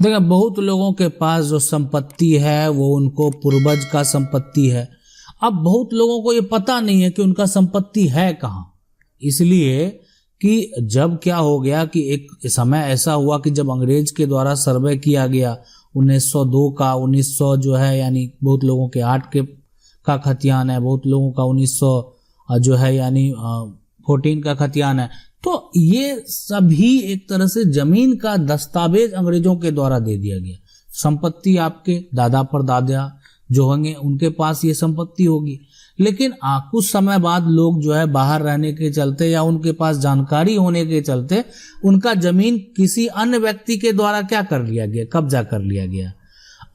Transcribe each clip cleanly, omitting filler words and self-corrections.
देखिए, बहुत लोगों के पास जो संपत्ति है वो उनको पूर्वज का संपत्ति है। अब बहुत लोगों को ये पता नहीं है कि उनका संपत्ति है कहाँ। इसलिए कि जब क्या हो गया कि एक समय ऐसा हुआ कि जब अंग्रेज के द्वारा सर्वे किया गया 1902 का, 1900 जो है यानी बहुत लोगों के 8 के का खतियान है, बहुत लोगों का 1900 जो है यानी 14 का खतियान है। तो ये सभी एक तरह से जमीन का दस्तावेज अंग्रेजों के द्वारा दे दिया गया। संपत्ति आपके दादा परदादा जो होंगे उनके पास ये संपत्ति होगी। लेकिन कुछ समय बाद लोग जो है बाहर रहने के चलते या उनके पास जानकारी होने के चलते उनका जमीन किसी अन्य व्यक्ति के द्वारा क्या कर लिया गया, कब्जा कर लिया गया।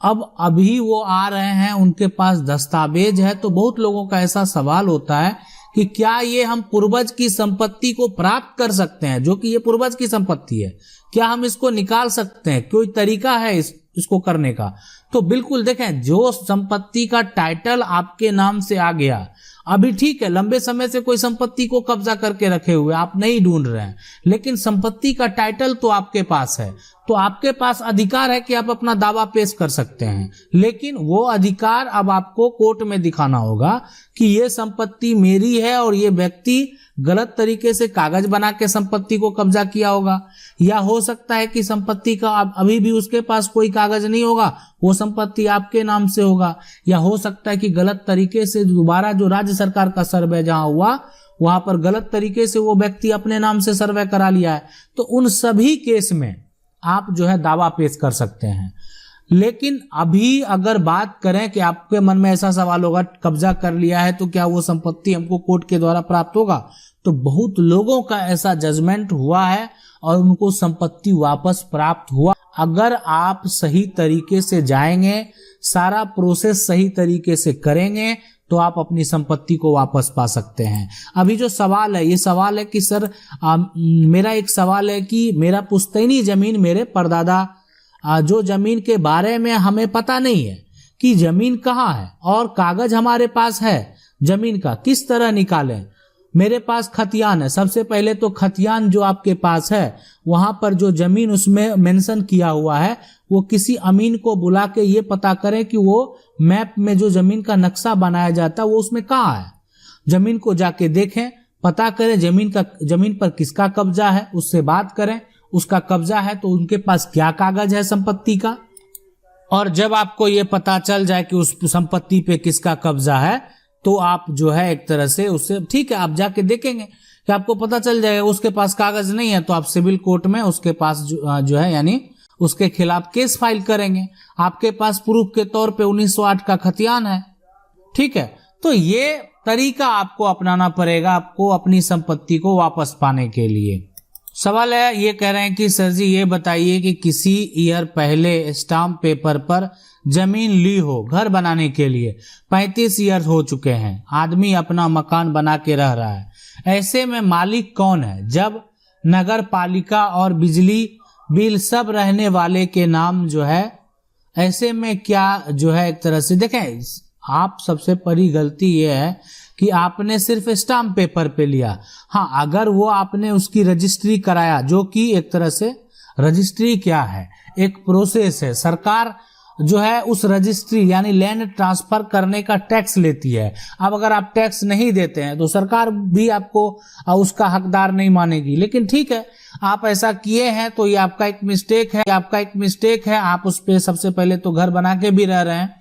अब अभी वो आ रहे हैं, उनके पास दस्तावेज है, तो बहुत लोगों का ऐसा सवाल होता है कि क्या ये हम पूर्वज की संपत्ति को प्राप्त कर सकते हैं, जो कि ये पूर्वज की संपत्ति है, क्या हम इसको निकाल सकते हैं, कोई तरीका है इसको करने का? तो बिल्कुल देखें, जो संपत्ति का टाइटल आपके नाम से आ गया, अभी ठीक है लंबे समय से कोई संपत्ति को कब्जा करके रखे हुए आप नहीं ढूंढ रहे हैं, लेकिन संपत्ति का टाइटल तो आपके पास है, तो आपके पास अधिकार है कि आप अपना दावा पेश कर सकते हैं। लेकिन वो अधिकार अब आपको कोर्ट में दिखाना होगा कि ये संपत्ति मेरी है और ये व्यक्ति गलत तरीके से कागज बना के संपत्ति को कब्जा किया होगा, या हो सकता है कि संपत्ति का अभी भी उसके पास कोई कागज नहीं होगा, वो संपत्ति आपके नाम से होगा, या हो सकता है कि गलत तरीके से दोबारा जो राज्य सरकार का सर्वे जहां हुआ वहां पर गलत तरीके से वो व्यक्ति अपने नाम से सर्वे करा लिया है। तो उन सभी केस में आप जो है दावा पेश कर सकते हैं। लेकिन अभी अगर बात करें कि आपके मन में ऐसा सवाल होगा, कब्जा कर लिया है तो क्या वो संपत्ति हमको कोर्ट के द्वारा प्राप्त होगा? तो बहुत लोगों का ऐसा जजमेंट हुआ है और उनको संपत्ति वापस प्राप्त हुआ। अगर आप सही तरीके से जाएंगे, सारा प्रोसेस सही तरीके से करेंगे, तो आप अपनी संपत्ति को वापस पा सकते हैं। अभी जो सवाल है, ये सवाल है कि सर मेरा एक सवाल है कि मेरा पुश्तैनी जमीन, मेरे परदादा जो जमीन के बारे में हमें पता नहीं है कि जमीन कहाँ है और कागज हमारे पास है जमीन का, किस तरह निकालें? मेरे पास खतियान है। सबसे पहले तो खतियान जो आपके पास है वहां पर जो जमीन उसमें मेंशन किया हुआ है, वो किसी अमीन को बुला के ये पता करें कि वो मैप में जो जमीन का नक्शा बनाया जाता है वो उसमें कहाँ है। जमीन को जाके देखें, पता करें जमीन पर किसका कब्जा है, उससे बात करें, उसका कब्जा है तो उनके पास क्या कागज है संपत्ति का। और जब आपको ये पता चल जाए कि उस संपत्ति पे किसका कब्जा है, तो आप जो है एक तरह से उससे ठीक है, आप जाके देखेंगे कि आपको पता चल जाएगा उसके पास कागज नहीं है, तो आप सिविल कोर्ट में उसके पास जो है यानी उसके खिलाफ केस फाइल करेंगे। आपके पास प्रूफ के तौर पे 1908 का खतियान है, ठीक है। तो ये तरीका आपको अपनाना पड़ेगा आपको अपनी संपत्ति को वापस पाने के लिए। सवाल है, ये कह रहे हैं कि सर जी ये बताइए कि किसी ईयर पहले स्टाम्प पेपर पर जमीन ली हो घर बनाने के लिए, 35 ईयर हो चुके हैं, आदमी अपना मकान बना के रह रहा है, ऐसे में मालिक कौन है? जब नगर पालिका और बिजली बिल सब रहने वाले के नाम जो है, ऐसे में क्या जो है एक तरह से देखें, आप सबसे बड़ी गलती ये है कि आपने सिर्फ स्टाम्प पेपर पे लिया। हाँ, अगर वो आपने उसकी रजिस्ट्री कराया, जो कि एक तरह से रजिस्ट्री क्या है, एक प्रोसेस है, सरकार जो है उस रजिस्ट्री यानी लैंड ट्रांसफर करने का टैक्स लेती है। अब अगर आप टैक्स नहीं देते हैं तो सरकार भी आपको उसका हकदार नहीं मानेगी। लेकिन ठीक है, आप ऐसा किए हैं तो ये आपका एक मिस्टेक है, आप उस पे सबसे पहले तो घर बना के भी रह रहे हैं।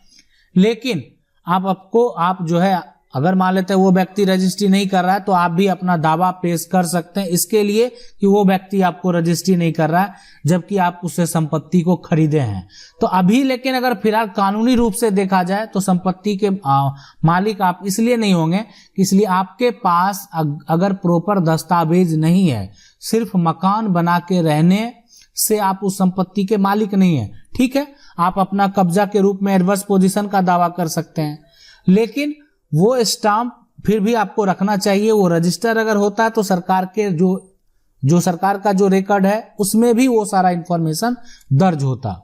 लेकिन आप जो है अगर मान लेते हैं वो व्यक्ति रजिस्ट्री नहीं कर रहा है, तो आप भी अपना दावा पेश कर सकते हैं इसके लिए कि वो व्यक्ति आपको रजिस्ट्री नहीं कर रहा है, जबकि आप उससे संपत्ति को खरीदे हैं। तो अभी लेकिन अगर फिलहाल कानूनी रूप से देखा जाए तो संपत्ति के मालिक आप इसलिए नहीं होंगे, इसलिए आपके पास अगर प्रॉपर दस्तावेज नहीं है, सिर्फ मकान बना के रहने से आप उस संपत्ति के मालिक नहीं है। ठीक है, आप अपना कब्जा के रूप में एडवर्स पोजीशन का दावा कर सकते हैं, लेकिन वो स्टाम्प फिर भी आपको रखना चाहिए। वो रजिस्टर अगर होता है तो सरकार के जो सरकार का जो रिकॉर्ड है उसमें भी वो सारा इंफॉर्मेशन दर्ज होता।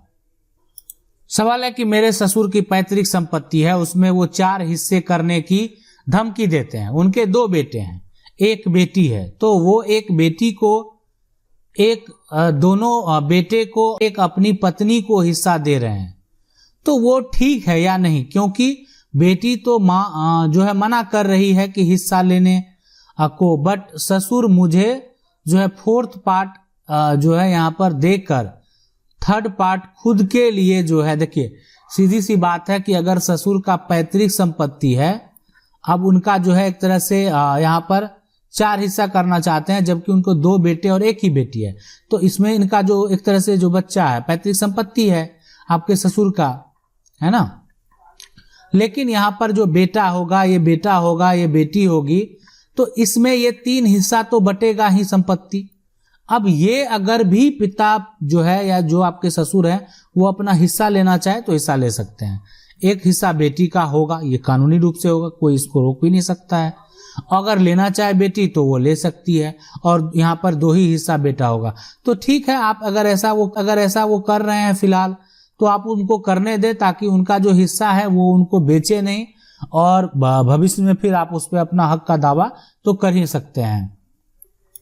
सवाल है कि मेरे ससुर की पैतृक संपत्ति है, उसमें वो 4 हिस्से करने की धमकी देते हैं। उनके 2 बेटे हैं, 1 बेटी है, तो वो एक बेटी को एक दोनों बेटे को एक अपनी पत्नी को हिस्सा दे रहे हैं, तो वो ठीक है या नहीं? क्योंकि बेटी तो माँ जो है मना कर रही है कि हिस्सा लेने को, बट ससुर मुझे जो है 4th पार्ट जो है यहाँ पर देकर 3rd पार्ट खुद के लिए जो है, देखिए सीधी सी बात है कि अगर ससुर का पैतृक संपत्ति है, अब उनका जो है एक तरह से यहाँ पर 4 हिस्सा करना चाहते हैं, जबकि उनको 2 बेटे और 1 ही बेटी है, तो इसमें इनका जो एक तरह से जो बच्चा है पैतृक संपत्ति है आपके ससुर का, है ना। लेकिन यहाँ पर जो बेटा होगा, ये बेटा होगा, ये बेटी होगी, तो इसमें ये 3 हिस्सा तो बटेगा ही संपत्ति। अब ये अगर भी पिता जो है या जो आपके ससुर हैं वो अपना हिस्सा लेना चाहे तो हिस्सा ले सकते हैं। 1 हिस्सा बेटी का होगा, ये कानूनी रूप से होगा, कोई इसको रोक भी नहीं सकता है। अगर लेना चाहे बेटी तो वो ले सकती है, और यहाँ पर 2 ही हिस्सा बेटा होगा, तो ठीक है। आप अगर ऐसा वो कर रहे हैं फिलहाल, तो आप उनको करने दें, ताकि उनका जो हिस्सा है वो उनको बेचे नहीं, और भविष्य में फिर आप उस पर अपना हक का दावा तो कर ही सकते हैं।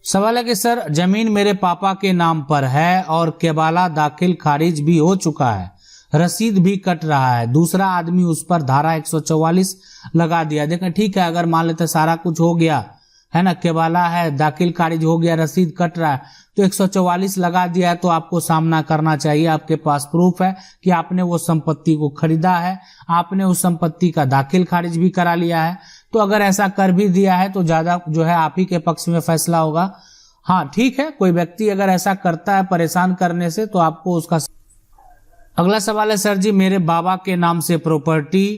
सवाल है कि सर जमीन मेरे पापा के नाम पर है और केबाला दाखिल खारिज भी हो चुका है, रसीद भी कट रहा है, दूसरा आदमी उस पर धारा 144 लगा दिया। देखें ठीक है, अगर मान लेते सारा कुछ हो गया है ना, केबाला है, दाखिल खारिज हो गया, रसीद कट रहा है, तो 144 लगा दिया है, तो आपको सामना करना चाहिए। आपके पास प्रूफ है कि आपने वो संपत्ति को खरीदा है, आपने उस संपत्ति का दाखिल खारिज भी करा लिया है। तो अगर ऐसा कर भी दिया है तो ज्यादा जो है आप ही के पक्ष में फैसला होगा। हाँ ठीक है, कोई व्यक्ति अगर ऐसा करता है परेशान करने से, तो आपको उसका। अगला सवाल है सर जी मेरे बाबा के नाम से प्रॉपर्टी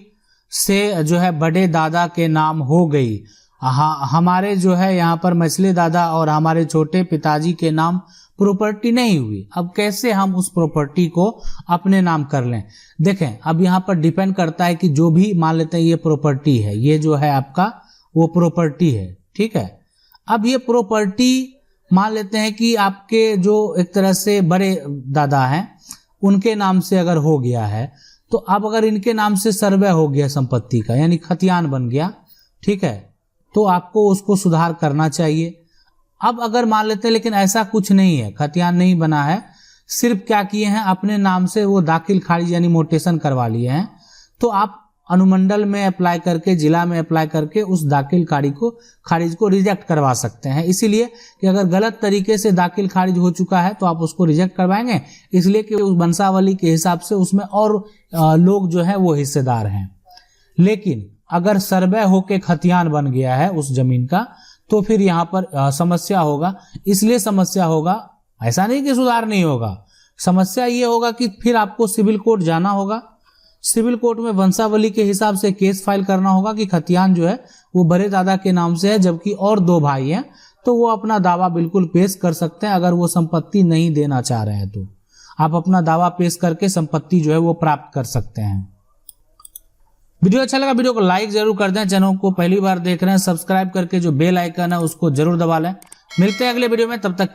से जो है बड़े दादा के नाम हो गई, हाँ हमारे जो है यहाँ पर मछली दादा और हमारे छोटे पिताजी के नाम प्रॉपर्टी नहीं हुई। अब कैसे हम उस प्रॉपर्टी को अपने नाम कर लें? देखें अब यहाँ पर डिपेंड करता है कि जो भी मान लेते हैं ये प्रॉपर्टी है, ये जो है आपका वो प्रॉपर्टी है, ठीक है। अब ये प्रॉपर्टी मान लेते हैं कि आपके जो एक तरह से बड़े दादा हैं उनके नाम से अगर हो गया है, तो अब अगर इनके नाम से सर्वे हो गया संपत्ति का, यानी खतियान बन गया, ठीक है, तो आपको उसको सुधार करना चाहिए। अब अगर मान लेते हैं लेकिन ऐसा कुछ नहीं है, खतियान नहीं बना है, सिर्फ क्या किए हैं अपने नाम से वो दाखिल खारिज यानी मोटेशन करवा लिए हैं, तो आप अनुमंडल में अप्लाई करके, जिला में अप्लाई करके उस दाखिल खारिज को रिजेक्ट करवा सकते हैं। इसीलिए कि अगर गलत तरीके से दाखिल खारिज हो चुका है तो आप उसको रिजेक्ट करवाएंगे, इसलिए कि उस वंशावली के हिसाब से उसमें और लोग जो है वो हिस्सेदार हैं। लेकिन अगर सर्वे होके खतियान बन गया है उस जमीन का, तो फिर यहाँ पर समस्या होगा। इसलिए समस्या होगा, ऐसा नहीं कि सुधार नहीं होगा, समस्या ये होगा कि फिर आपको सिविल कोर्ट जाना होगा, सिविल कोर्ट में वंशावली के हिसाब से केस फाइल करना होगा कि खतियान जो है वो बड़े दादा के नाम से है, जबकि और 2 भाई हैं, तो वो अपना दावा बिल्कुल पेश कर सकते हैं। अगर वो संपत्ति नहीं देना चाह रहे हैं तो आप अपना दावा पेश करके संपत्ति जो है वो प्राप्त कर सकते हैं। वीडियो अच्छा लगा, वीडियो को लाइक जरूर कर दें। चैनल को पहली बार देख रहे हैं सब्सक्राइब करके जो बेल आइकन है उसको जरूर दबा लें। मिलते हैं अगले वीडियो में, तब तक